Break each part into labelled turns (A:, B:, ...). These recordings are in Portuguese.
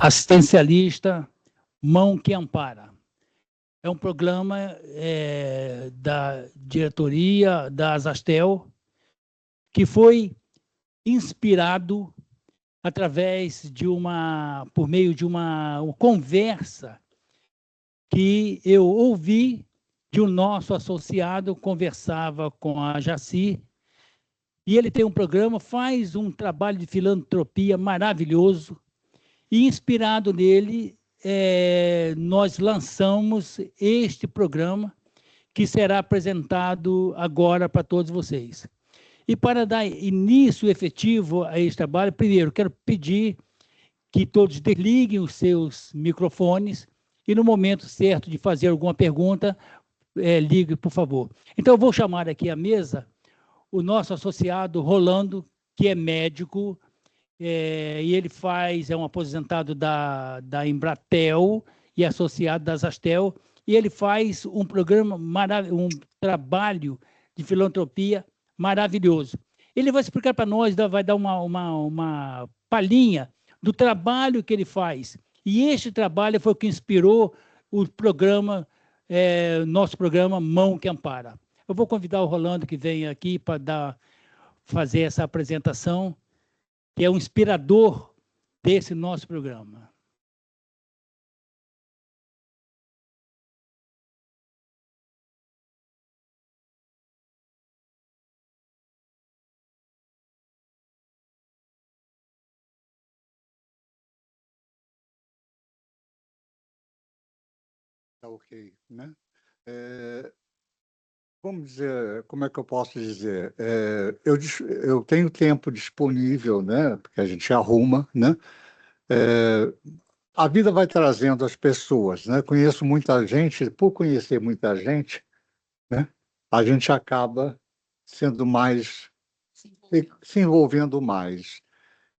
A: Assistencialista, Mão que Ampara. É um programa da diretoria da Asastel, que foi inspirado por meio de uma conversa que eu ouvi de um nosso associado, conversava com a Jaci, e ele tem um programa, faz um trabalho de filantropia maravilhoso, e inspirado nele, nós lançamos este programa, que será apresentado agora para todos vocês. E para dar início efetivo a este trabalho, primeiro, quero pedir que todos desliguem os seus microfones e, no momento certo de fazer alguma pergunta, ligue, por favor. Então, eu vou chamar aqui à mesa o nosso associado Rolando, que é médico, e ele é um aposentado da Embratel e associado da Asastel, e ele faz um trabalho de filantropia maravilhoso. Ele vai explicar para nós, vai dar uma palhinha do trabalho que ele faz. E este trabalho foi o que inspirou o programa, nosso programa Mão que Ampara. Eu vou convidar o Rolando que vem aqui para fazer essa apresentação, que é o inspirador desse nosso programa.
B: Tá ok, né? Vamos dizer, como é que eu posso dizer? Eu tenho tempo disponível, né? Porque a gente arruma, né? A vida vai trazendo as pessoas, né? Conheço muita gente, por conhecer muita gente, né? A gente acaba sendo mais, se envolvendo mais.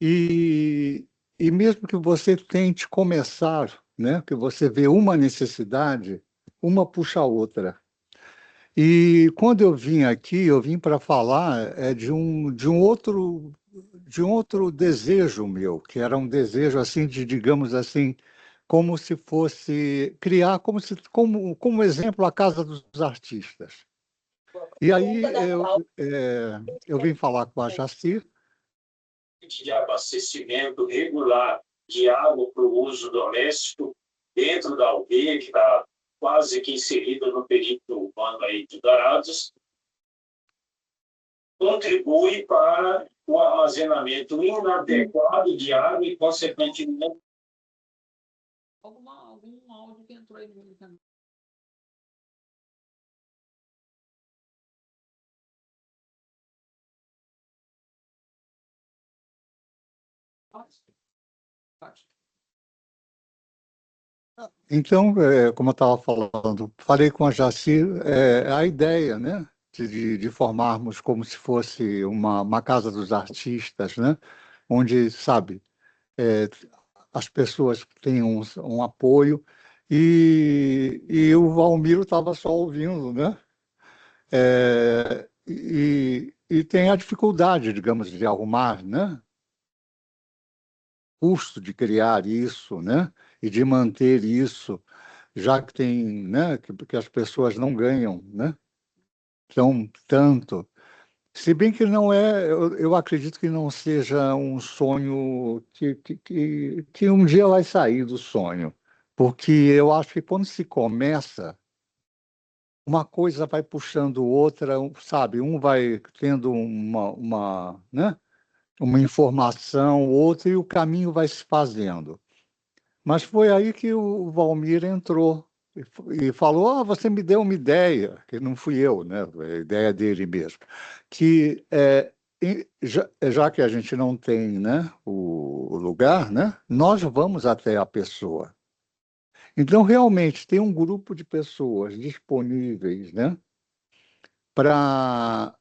B: E, e mesmo que você tente começar, né? Que você vê uma necessidade, uma puxa a outra. E quando eu vim aqui, eu vim para falar de um outro desejo meu, que era um desejo assim de, digamos assim, como se fosse criar como exemplo a Casa dos Artistas. E aí eu vim falar com a Jaci.
C: De abastecimento regular de água para o uso doméstico dentro da aldeia, que está quase que inserida no perímetro urbano aí de Dourados, contribui para o armazenamento inadequado de água e, consequentemente, algum áudio que entrou aí no canal.
B: Então, como eu estava falando, falei com a Jaci, a ideia, né, de formarmos como se fosse uma casa dos artistas, né, onde, sabe, as pessoas têm um apoio, e o Valmiro estava só ouvindo, né, e tem a dificuldade, digamos, de arrumar, né, custo de criar isso, né, e de manter isso, já que tem, né, que as pessoas não ganham, né, tanto. Se bem que não eu acredito que não seja um sonho que um dia vai sair do sonho, porque eu acho que quando se começa, uma coisa vai puxando outra, sabe, um vai tendo né, uma informação, outra, e o caminho vai se fazendo. Mas foi aí que o Valmir entrou e falou: você me deu uma ideia, que não fui eu, né? É a ideia dele mesmo, que já que a gente não tem, né, o lugar, né, nós vamos até a pessoa. Então, realmente, tem um grupo de pessoas disponíveis, né, para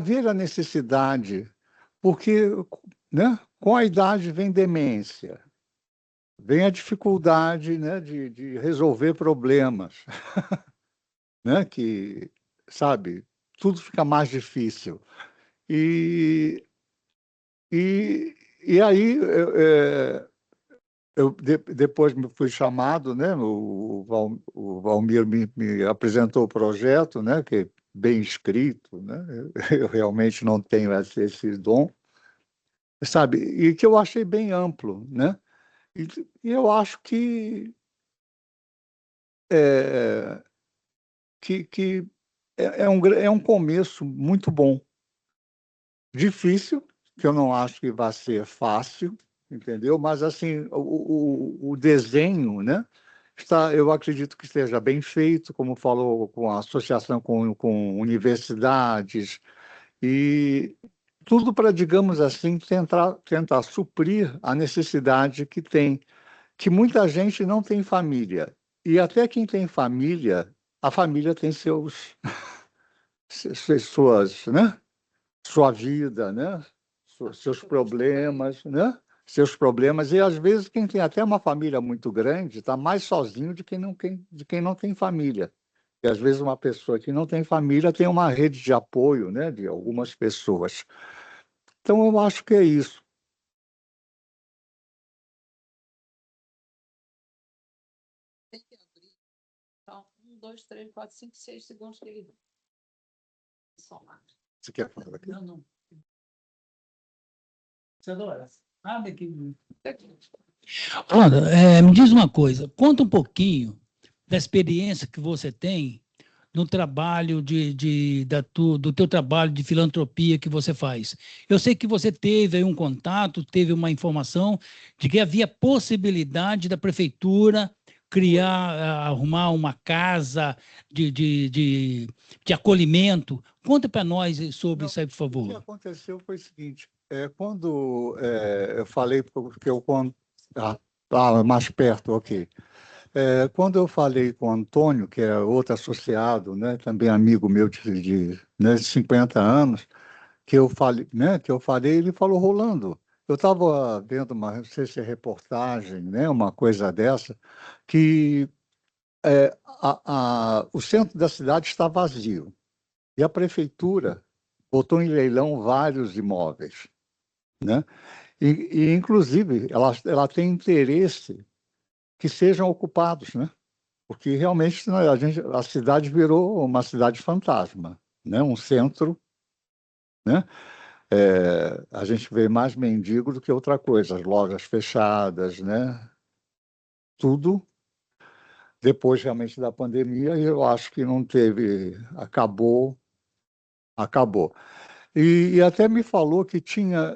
B: ver a necessidade, porque, né, com a idade vem demência, vem a dificuldade, né, de resolver problemas, né, que, sabe, tudo fica mais difícil. E E aí depois me fui chamado, né? O Valmir me apresentou o projeto, né? Que é bem escrito, né? Eu realmente não tenho esse dom, sabe? E que eu achei bem amplo, né? E eu acho é, que é um começo muito bom. Difícil, que eu não acho que vai ser fácil, entendeu? Mas, assim, o desenho, né? Eu acredito que esteja bem feito, como falou, com a associação com universidades, e tudo para, digamos assim, tentar suprir a necessidade que tem, que muita gente não tem família. E até quem tem família, a família tem suas, né? Sua vida, né? Seus problemas, né? Seus problemas. E, às vezes, quem tem até uma família muito grande está mais sozinho de quem não tem família. E, às vezes, uma pessoa que não tem família tem uma rede de apoio, né? De algumas pessoas. Então, eu acho que é isso.
D: Tem que abrir. Então, 1, 2, 3, 4, 5, 6 segundos que ele somar.
B: Você quer falar aqui?
A: Não. Isadora, abre aqui. Olha, me diz uma coisa, conta um pouquinho da experiência que você tem no trabalho do teu trabalho de filantropia que você faz. Eu sei que você teve aí um contato, teve uma informação de que havia possibilidade da prefeitura arrumar uma casa de acolhimento. Conta para nós sobre isso aí, por
B: O que
A: favor.
B: aconteceu foi o seguinte, quando eu falei, porque mais perto, ok. Quando eu falei com o Antônio, que é outro associado, né, também amigo meu né, de 50 anos, que eu falei, ele falou, Rolando, eu estava vendo não sei se é reportagem, né, uma coisa dessa, que o centro da cidade está vazio e a prefeitura botou em leilão vários imóveis, né? Inclusive, ela tem interesse que sejam ocupados, né? Porque realmente, né, a cidade virou uma cidade fantasma, né? Um centro, né? A gente vê mais mendigo do que outra coisa, as lojas fechadas, né? Tudo depois realmente da pandemia, eu acho que não teve, acabou. E até me falou que tinha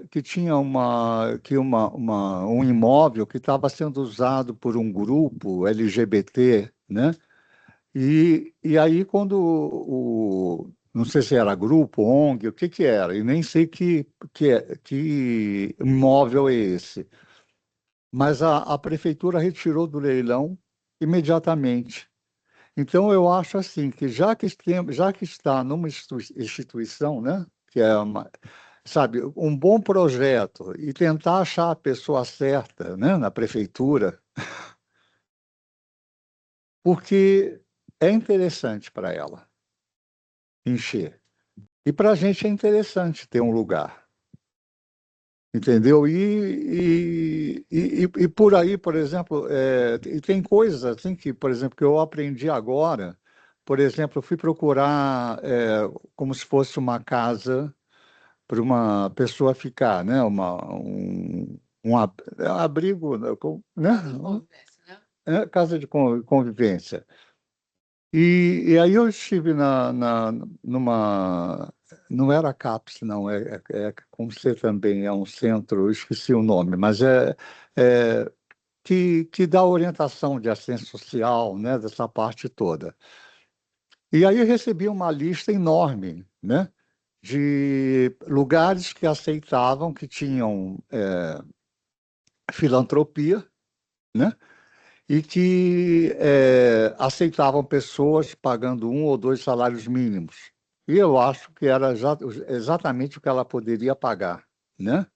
B: um imóvel que estava sendo usado por um grupo LGBT, né? E aí, quando não sei se era grupo, ONG, o que que era, e nem sei que imóvel é esse, mas a prefeitura retirou do leilão imediatamente. Então, eu acho assim, que já que está numa instituição, né, que é sabe, um bom projeto e tentar achar a pessoa certa, né, na prefeitura, porque é interessante para ela encher. E para a gente é interessante ter um lugar, entendeu? E por aí, por exemplo, e tem coisas assim que, por exemplo, que eu aprendi agora. Por exemplo, eu fui procurar como se fosse uma casa para uma pessoa ficar, né? Abrigo, né? Casa de convivência. E aí eu estive numa. Não era CAPS, não, como você também é um centro, eu esqueci o nome, mas é que dá orientação de assistência social, né, dessa parte toda. E aí eu recebi uma lista enorme, né, de lugares que aceitavam, que tinham filantropia, né, e que aceitavam pessoas pagando 1 ou 2 salários mínimos. E eu acho que era exatamente o que ela poderia pagar, né?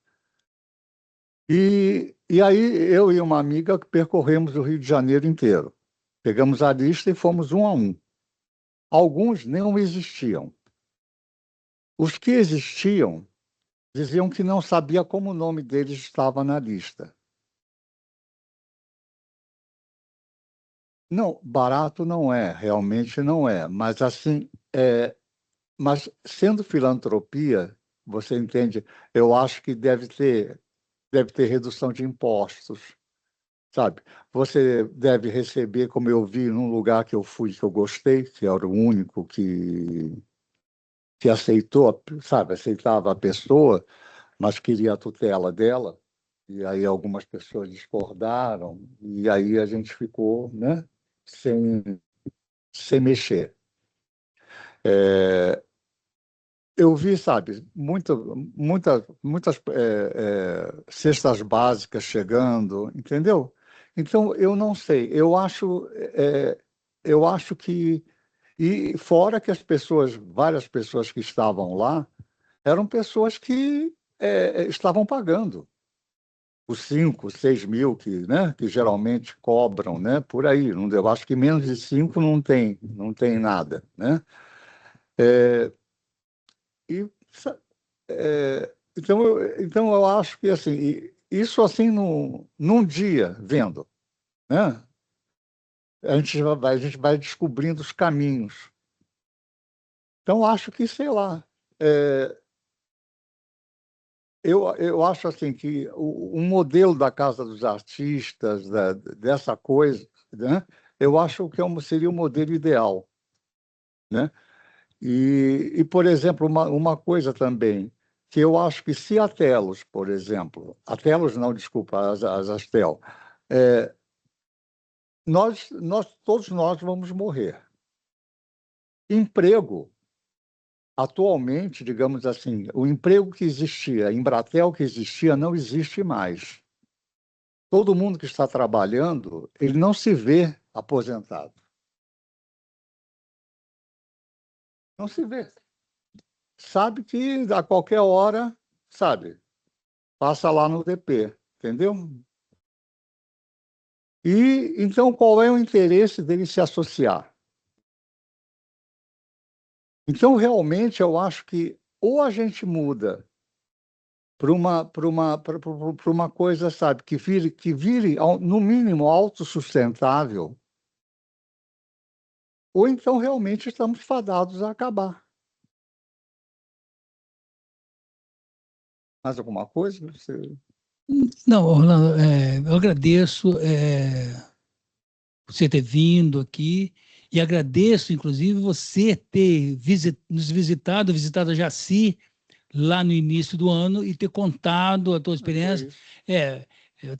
B: E aí eu e uma amiga percorremos o Rio de Janeiro inteiro. Pegamos a lista e fomos um a um. Alguns não existiam. Os que existiam, diziam que não sabia como o nome deles estava na lista. Não, barato não é, realmente não é, mas assim, mas sendo filantropia, você entende, eu acho que deve ter redução de impostos, sabe? Você deve receber, como eu vi num lugar que eu fui, que eu gostei, que era o único que aceitou, sabe, aceitava a pessoa, mas queria a tutela dela, e aí algumas pessoas discordaram, e aí a gente ficou, né, sem mexer. Eu vi, sabe, muitas cestas básicas chegando, entendeu? Então, eu não sei, eu acho que, e fora que várias pessoas que estavam lá, eram pessoas que estavam pagando os 5, 6 mil né, que geralmente cobram, né, por aí. Eu acho que menos de 5 não tem nada, né? E, então eu acho que assim, isso assim num dia vendo, né? A gente vai descobrindo os caminhos. Então acho que, sei lá, eu acho assim que o modelo da Casa dos Artistas, dessa coisa, né? Eu acho que seria o modelo ideal, né? Por exemplo, uma coisa também, que eu acho que se a Telos, por exemplo, a Telos não, desculpa, as Astel, todos nós vamos morrer. Emprego, atualmente, digamos assim, o emprego que existia, a Embratel que existia, não existe mais. Todo mundo que está trabalhando, ele não se vê aposentado. Não se vê. Sabe que a qualquer hora, sabe, passa lá no DP, entendeu? E então qual é o interesse dele se associar? Então, realmente, eu acho que ou a gente muda para uma coisa, sabe, que vire, no mínimo, autossustentável, ou então realmente estamos fadados a acabar. Mais alguma coisa?
A: Não, Orlando, eu agradeço você ter vindo aqui e agradeço, inclusive, você ter nos visitado a Jaci lá no início do ano e ter contado a tua experiência.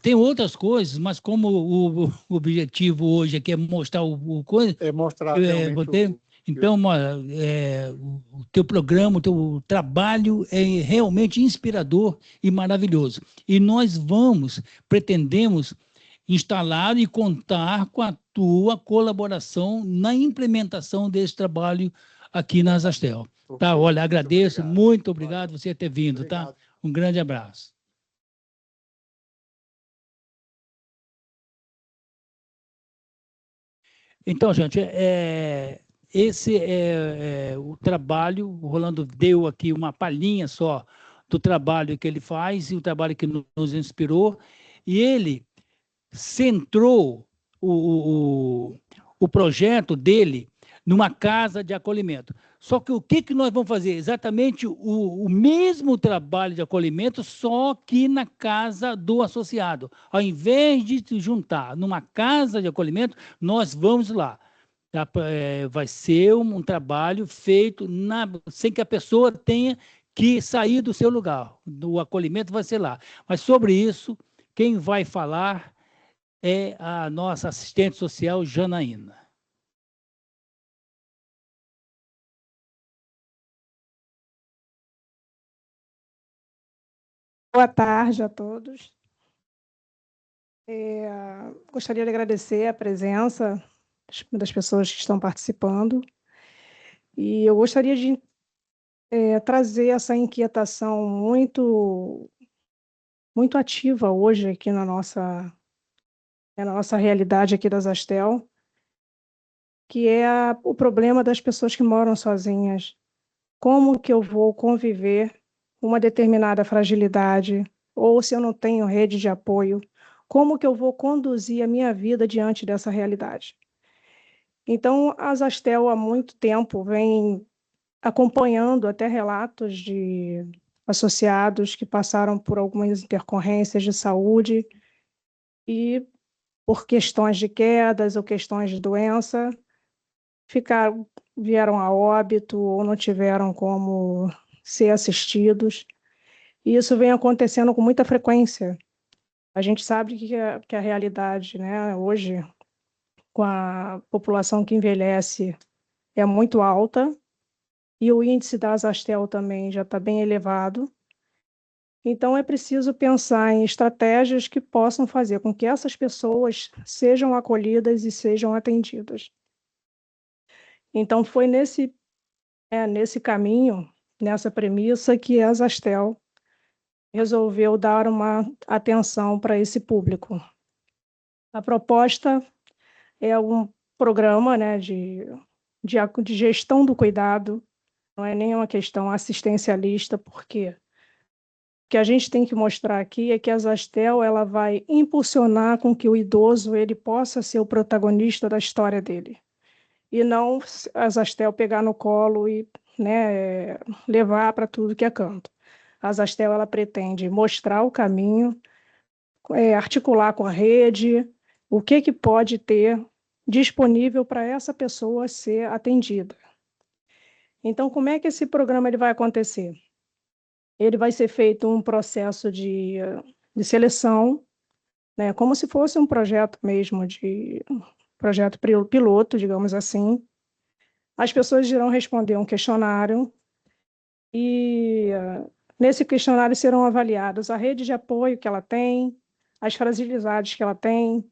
A: Tem outras coisas, mas como o objetivo hoje aqui é mostrar o coisa,
B: É mostrar realmente
A: então, o teu programa, o teu trabalho é realmente inspirador e maravilhoso. E nós pretendemos instalar e contar com a tua colaboração na implementação desse trabalho aqui na Asastel. Tá, olha, agradeço, muito obrigado você ter vindo, tá? Um grande abraço. Então, gente, esse é o trabalho. O Rolando deu aqui uma palhinha só do trabalho que ele faz e o trabalho que nos inspirou. E ele centrou o projeto dele numa casa de acolhimento. Só que o que nós vamos fazer? Exatamente o mesmo trabalho de acolhimento, só que na casa do associado. Ao invés de se juntar numa casa de acolhimento, nós vamos lá. Vai ser um trabalho feito sem que a pessoa tenha que sair do seu lugar. O acolhimento vai ser lá. Mas sobre isso, quem vai falar é a nossa assistente social, Janaína.
E: Boa tarde a todos. Gostaria de agradecer a presença das pessoas que estão participando. E eu gostaria de trazer essa inquietação muito ativa hoje aqui na nossa realidade aqui das Astel, que é o problema das pessoas que moram sozinhas. Como que eu vou conviver uma determinada fragilidade, ou se eu não tenho rede de apoio, como que eu vou conduzir a minha vida diante dessa realidade? Então, a Zastel há muito tempo vem acompanhando até relatos de associados que passaram por algumas intercorrências de saúde e por questões de quedas ou questões de doença, vieram a óbito ou não tiveram como ser assistidos. E isso vem acontecendo com muita frequência. A gente sabe que a realidade, né, hoje, com a população que envelhece, é muito alta, e o índice da Zastel também já está bem elevado. Então, é preciso pensar em estratégias que possam fazer com que essas pessoas sejam acolhidas e sejam atendidas. Então, foi nesse caminho, nessa premissa, que a Zastel resolveu dar uma atenção para esse público. A proposta é um programa, né, de gestão do cuidado, não é nenhuma questão assistencialista, porque o que a gente tem que mostrar aqui é que a Zastel ela vai impulsionar com que o idoso ele possa ser o protagonista da história dele, e não a Zastel pegar no colo e, né, levar para tudo que é canto. A Zastel ela pretende mostrar o caminho, articular com a rede, o que pode ter disponível para essa pessoa ser atendida. Então, como é que esse programa ele vai acontecer? Ele vai ser feito um processo de seleção, né, como se fosse um projeto mesmo, projeto piloto, digamos assim. As pessoas irão responder um questionário e nesse questionário serão avaliados a rede de apoio que ela tem, as fragilidades que ela tem,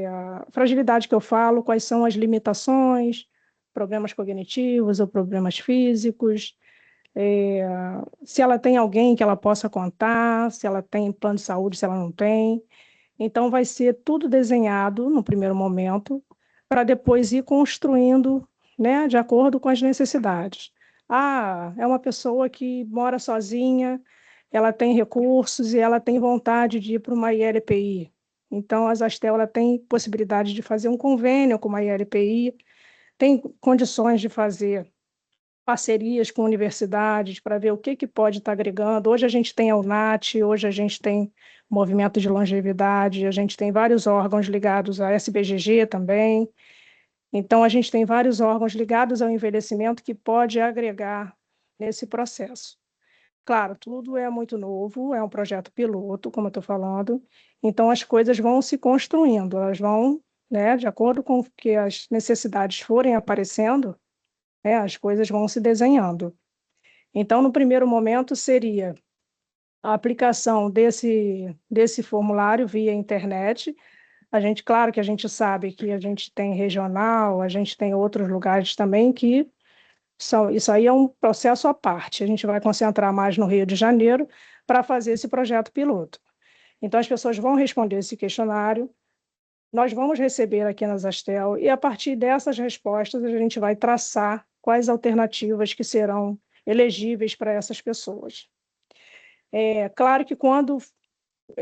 E: a fragilidade que eu falo, quais são as limitações, problemas cognitivos ou problemas físicos, se ela tem alguém que ela possa contar, se ela tem plano de saúde, se ela não tem. Então, vai ser tudo desenhado no primeiro momento, para depois ir construindo, né, de acordo com as necessidades. Ah, é uma pessoa que mora sozinha, ela tem recursos e ela tem vontade de ir para uma ILPI. Então, a Zastel ela tem possibilidade de fazer um convênio com uma ILPI, tem condições de fazer parcerias com universidades para ver o que pode estar agregando. Hoje a gente tem a UNAT, hoje a gente tem o Movimento de Longevidade, a gente tem vários órgãos ligados à SBGG também. Então, a gente tem vários órgãos ligados ao envelhecimento que pode agregar nesse processo. Claro, tudo é muito novo, é um projeto piloto, como eu estou falando, então as coisas vão se construindo, elas vão, né, de acordo com o que as necessidades forem aparecendo, as coisas vão se desenhando. Então, no primeiro momento, seria a aplicação desse formulário via internet. Claro que a gente sabe que a gente tem regional, a gente tem outros lugares também que isso aí é um processo à parte. A gente vai concentrar mais no Rio de Janeiro para fazer esse projeto piloto. Então, as pessoas vão responder esse questionário, nós vamos receber aqui na Zastel, e a partir dessas respostas a gente vai traçar quais alternativas que serão elegíveis para essas pessoas. É claro que quando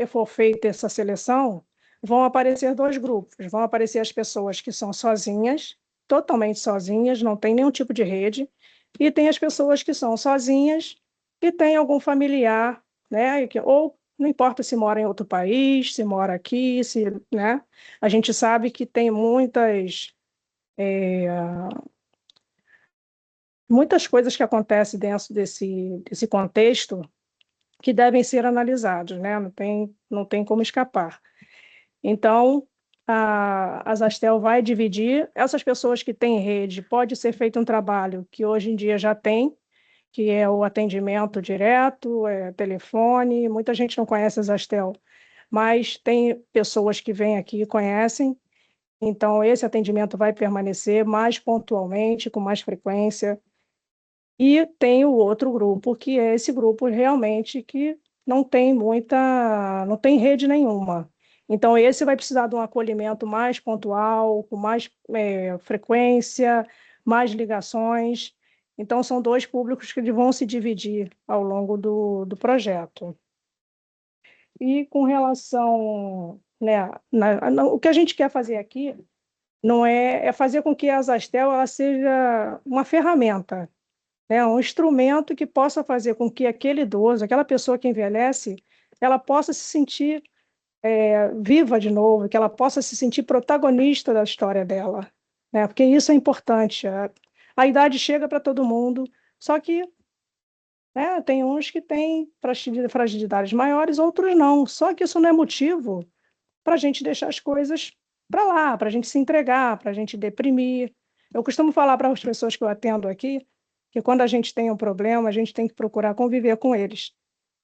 E: for feita essa seleção, vão aparecer dois grupos. Vão aparecer as pessoas que são sozinhas, totalmente sozinhas, não tem nenhum tipo de rede, e tem as pessoas que são sozinhas e tem algum familiar, né? Ou não importa se mora em outro país, se mora aqui, né? A gente sabe que tem muitas coisas que acontecem dentro desse contexto que devem ser analisados, né? Não tem como escapar. Então, a Zastel vai dividir. Essas pessoas que têm rede, pode ser feito um trabalho que hoje em dia já tem, que é o atendimento direto, telefone. Muita gente não conhece a Zastel, mas tem pessoas que vêm aqui e conhecem. Então, esse atendimento vai permanecer mais pontualmente, com mais frequência. E tem o outro grupo, que é esse grupo realmente que não tem rede nenhuma. Então, esse vai precisar de um acolhimento mais pontual, com mais frequência, mais ligações. Então, são dois públicos que vão se dividir ao longo do projeto. E com relação, né, o que a gente quer fazer aqui não é fazer com que a Zastel ela seja uma ferramenta, né, um instrumento que possa fazer com que aquele idoso, aquela pessoa que envelhece, ela possa se sentir viva de novo, que ela possa se sentir protagonista da história dela, né? Porque isso é importante. A idade chega para todo mundo, só que, né, tem uns que têm fragilidades maiores, outros não. Só que isso não é motivo para a gente deixar as coisas para lá, para a gente se entregar, para a gente deprimir. Eu costumo falar para as pessoas que eu atendo aqui que quando a gente tem um problema, a gente tem que procurar conviver com eles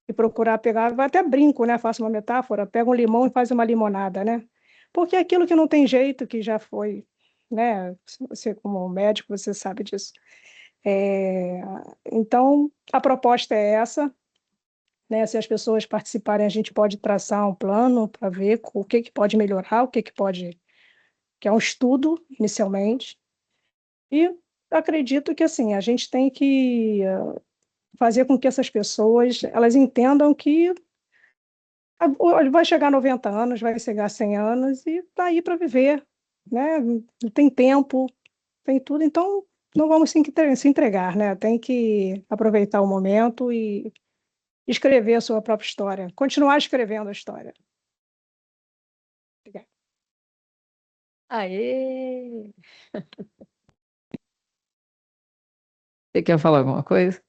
E: e procurar pegar, vai até brinco, né? Faço uma metáfora, pega um limão e faz uma limonada, né? Porque aquilo que não tem jeito, que já foi, né? Você, como médico, você sabe disso. Então, a proposta é essa, né? Se as pessoas participarem, a gente pode traçar um plano para ver o que pode melhorar, o que pode, que é um estudo inicialmente. E acredito que assim, a gente tem que fazer com que essas pessoas elas entendam que vai chegar a 90 anos, vai chegar a 100 anos e está aí para viver, né? Tem tempo, tem tudo, então não vamos se entregar, né? Tem que aproveitar o momento e escrever a sua própria história, continuar escrevendo a história. Obrigada.
D: Aê! Você quer falar alguma coisa?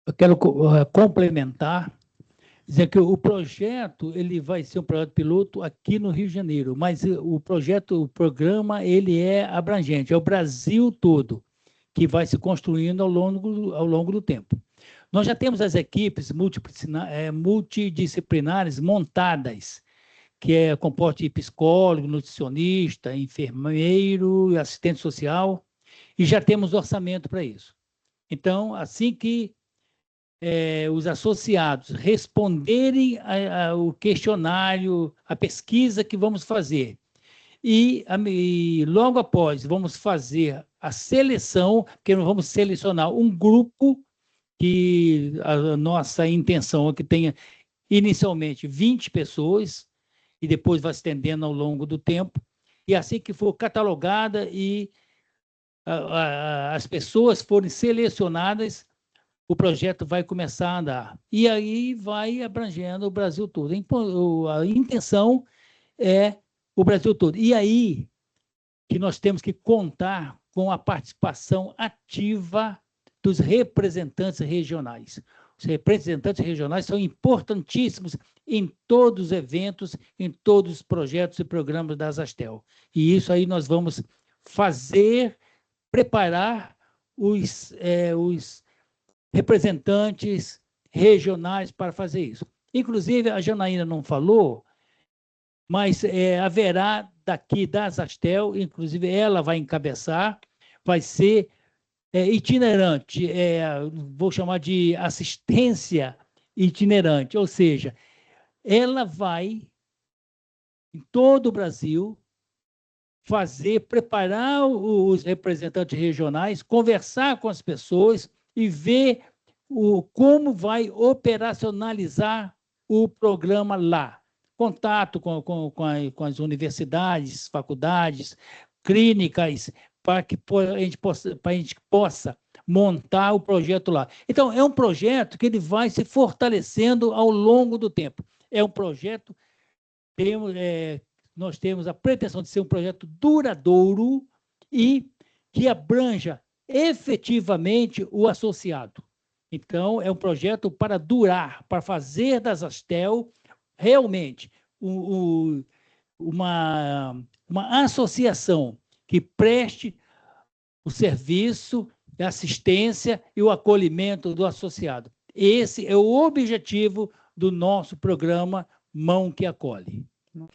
A: Eu quero complementar, dizer que o projeto ele vai ser um projeto piloto aqui no Rio de Janeiro, mas o programa, ele é abrangente, é o Brasil todo que vai se construindo ao longo do tempo. Nós já temos as equipes multidisciplinares montadas, que é composta de psicólogo, nutricionista, enfermeiro, assistente social, e já temos orçamento para isso. Então, assim que os associados responderem ao questionário, a pesquisa que vamos fazer, e logo após vamos fazer a seleção, porque nós vamos selecionar um grupo que a nossa intenção é que tenha inicialmente 20 pessoas e depois vai se estendendo ao longo do tempo, e assim que for catalogada e as pessoas forem selecionadas, o projeto vai começar a andar. E aí vai abrangendo o Brasil todo. A intenção é o Brasil todo. E aí que nós temos que contar com a participação ativa dos representantes regionais. Os representantes regionais são importantíssimos em todos os eventos, em todos os projetos e programas da Zastel. E isso aí nós vamos preparar os representantes regionais para fazer isso. Inclusive, a Janaína não falou, mas haverá daqui da Zastel, inclusive ela vai encabeçar, vai ser itinerante, vou chamar de assistência itinerante, ou seja, ela vai, em todo o Brasil, preparar os representantes regionais, conversar com as pessoas e ver como vai operacionalizar o programa lá. Contato com as universidades, faculdades, clínicas, para que a gente possa montar o projeto lá. Então, é um projeto que ele vai se fortalecendo ao longo do tempo. É um projeto, nós temos a pretensão de ser um projeto duradouro e que abranja efetivamente o associado. Então, é um projeto para durar, para fazer da Zastel realmente uma associação que preste o serviço, a assistência e o acolhimento do associado. Esse é o objetivo do nosso programa Mão que Acolhe.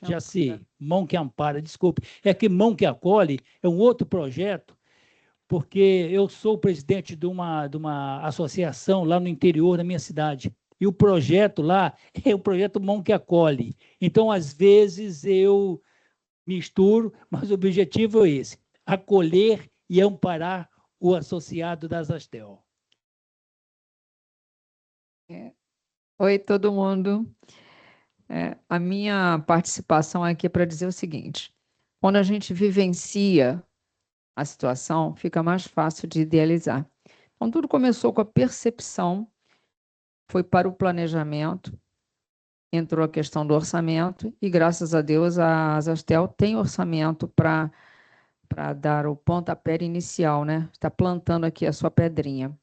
A: Já sei, Mão que Ampara, desculpe. É que Mão que Acolhe é um outro projeto, porque eu sou presidente de uma associação lá no interior da minha cidade. E o projeto lá é o projeto Mão que Acolhe. Então, às vezes, eu misturo, mas o objetivo é esse: acolher e amparar o associado da Zastel.
D: Oi, todo mundo. A minha participação aqui é para dizer o seguinte: quando a gente vivencia a situação, fica mais fácil de idealizar. Então, tudo começou com a percepção, foi para o planejamento, entrou a questão do orçamento, e graças a Deus a Zastel tem orçamento para dar o pontapé inicial, né? Está plantando aqui a sua pedrinha.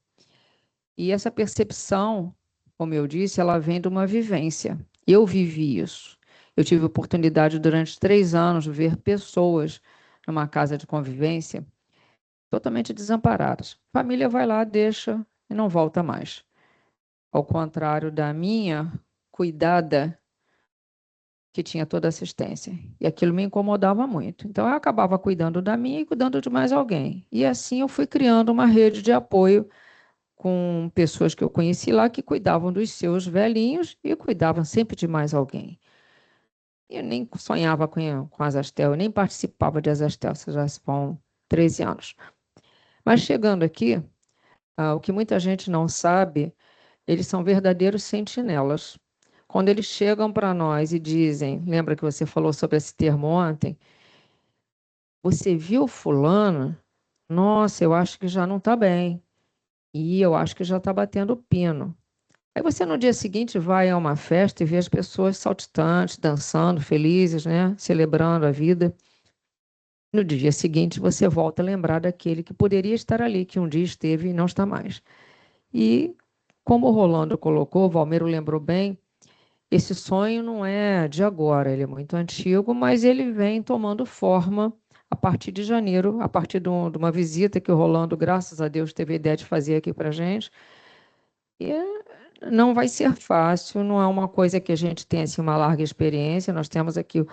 D: E essa percepção, como eu disse, ela vem de uma vivência. Eu vivi isso. Eu tive a oportunidade durante 3 anos de ver pessoas numa casa de convivência totalmente desamparadas. A família vai lá, deixa e não volta mais. Ao contrário da minha cuidada, que tinha toda a assistência. E aquilo me incomodava muito. Então, eu acabava cuidando da minha e cuidando de mais alguém. E assim eu fui criando uma rede de apoio com pessoas que eu conheci lá que cuidavam dos seus velhinhos e cuidavam sempre de mais alguém. Eu nem sonhava com a Zastel, eu nem participava de Zastel, já vão 13 anos. Mas chegando aqui, o que muita gente não sabe, eles são verdadeiros sentinelas. Quando eles chegam para nós e dizem, lembra que você falou sobre esse termo ontem? Você viu fulano? Nossa, eu acho que já não está bem. E eu acho que já está batendo pino. Aí você no dia seguinte vai a uma festa e vê as pessoas saltitantes, dançando, felizes, né? Celebrando a vida. No dia seguinte você volta a lembrar daquele que poderia estar ali, que um dia esteve e não está mais. E como o Rolando colocou, o Valmero lembrou bem, esse sonho não é de agora, ele é muito antigo, mas ele vem tomando forma a partir de janeiro, a partir de uma visita que o Rolando, graças a Deus, teve a ideia de fazer aqui para a gente. E não vai ser fácil, não é uma coisa que a gente tem assim, uma larga experiência. Nós temos aqui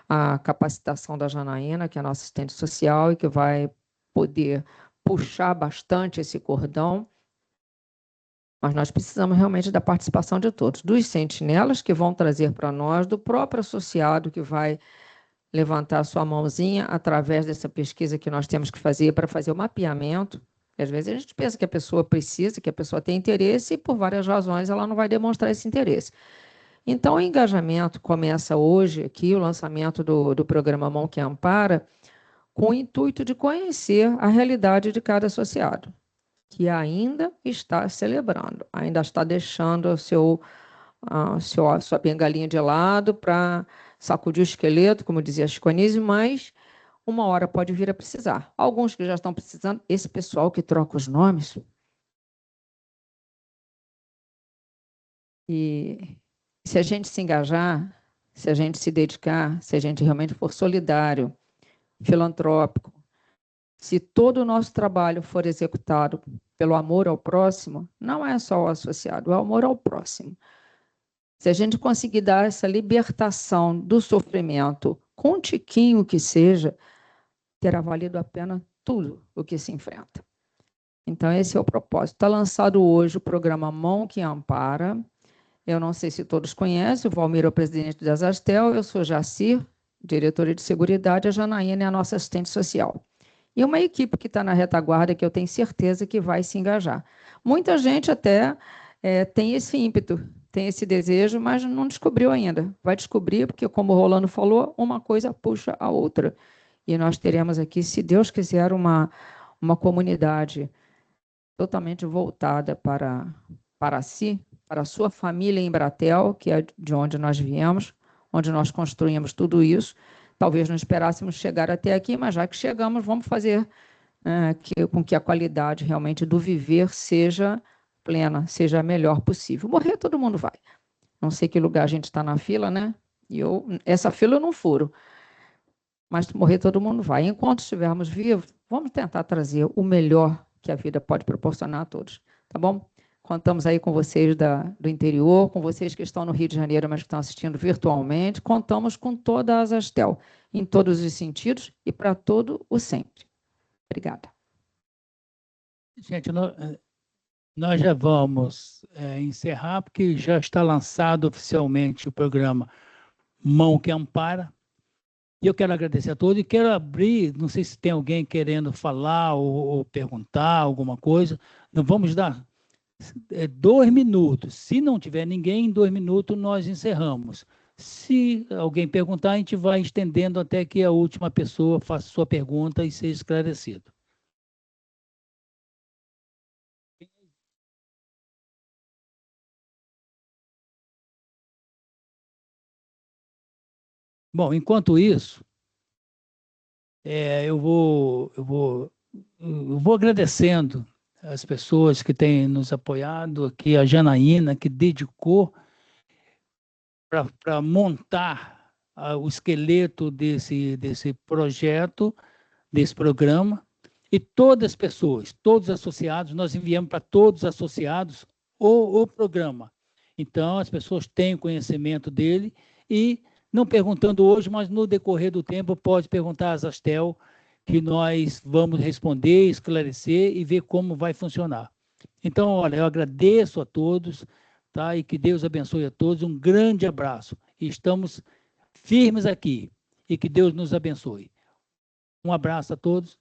D: a capacitação da Janaína, que é a nossa assistente social, e que vai poder puxar bastante esse cordão. Mas nós precisamos realmente da participação de todos, dos sentinelas que vão trazer para nós, do próprio associado que vai levantar a sua mãozinha através dessa pesquisa que nós temos que fazer para fazer o mapeamento. E às vezes a gente pensa que a pessoa precisa, que a pessoa tem interesse e por várias razões ela não vai demonstrar esse interesse. Então o engajamento começa hoje aqui, o lançamento do programa Mão que Ampara, com o intuito de conhecer a realidade de cada associado, que ainda está celebrando, ainda está deixando a sua bengalinha de lado para sacudir o esqueleto, como dizia a Chiconise, mas uma hora pode vir a precisar. Alguns que já estão precisando, esse pessoal que troca os nomes. E se a gente se engajar, se a gente se dedicar, se a gente realmente for solidário, filantrópico, se todo o nosso trabalho for executado pelo amor ao próximo, não é só o associado, é o amor ao próximo. Se a gente conseguir dar essa libertação do sofrimento, com um tiquinho que seja, terá valido a pena tudo o que se enfrenta. Então, esse é o propósito. Está lançado hoje o programa Mão que Ampara. Eu não sei se todos conhecem, o Valmir é o presidente da Zastel, eu sou Jacir, diretora de Seguridade, a Janaína é a nossa assistente social. E uma equipe que está na retaguarda, que eu tenho certeza que vai se engajar. Muita gente até tem esse ímpeto, tem esse desejo, mas não descobriu ainda. Vai descobrir, porque, como o Rolando falou, uma coisa puxa a outra. E nós teremos aqui, se Deus quiser, uma comunidade totalmente voltada para si, para a sua família em Embratel, que é de onde nós viemos, onde nós construímos tudo isso. Talvez não esperássemos chegar até aqui, mas já que chegamos, vamos fazer com que a qualidade realmente do viver seja plena, seja a melhor possível. Morrer todo mundo vai. Não sei que lugar a gente está na fila, né? Essa fila eu não furo. Mas morrer todo mundo vai. Enquanto estivermos vivos, vamos tentar trazer o melhor que a vida pode proporcionar a todos. Tá bom? Contamos aí com vocês do interior, com vocês que estão no Rio de Janeiro, mas que estão assistindo virtualmente. Contamos com toda a Zastel, em todos os sentidos e para todo o sempre. Obrigada.
A: Gente, nós já vamos encerrar, porque já está lançado oficialmente o programa Mão que Ampara. E eu quero agradecer a todos e quero abrir, não sei se tem alguém querendo falar ou perguntar alguma coisa. Nós vamos dar 2 minutos. Se não tiver ninguém, em 2 minutos nós encerramos. Se alguém perguntar, a gente vai estendendo até que a última pessoa faça sua pergunta e seja esclarecido. Bom, enquanto isso, eu vou agradecendo as pessoas que têm nos apoiado, aqui a Janaína, que dedicou para montar o esqueleto desse projeto, desse programa, e todas as pessoas, todos os associados, nós enviamos para todos os associados o programa. Então, as pessoas têm conhecimento dele e, não perguntando hoje, mas no decorrer do tempo, pode perguntar a Zastel, que nós vamos responder, esclarecer e ver como vai funcionar. Então, olha, eu agradeço a todos, tá? E que Deus abençoe a todos. Um grande abraço. E estamos firmes aqui. E que Deus nos abençoe. Um abraço a todos.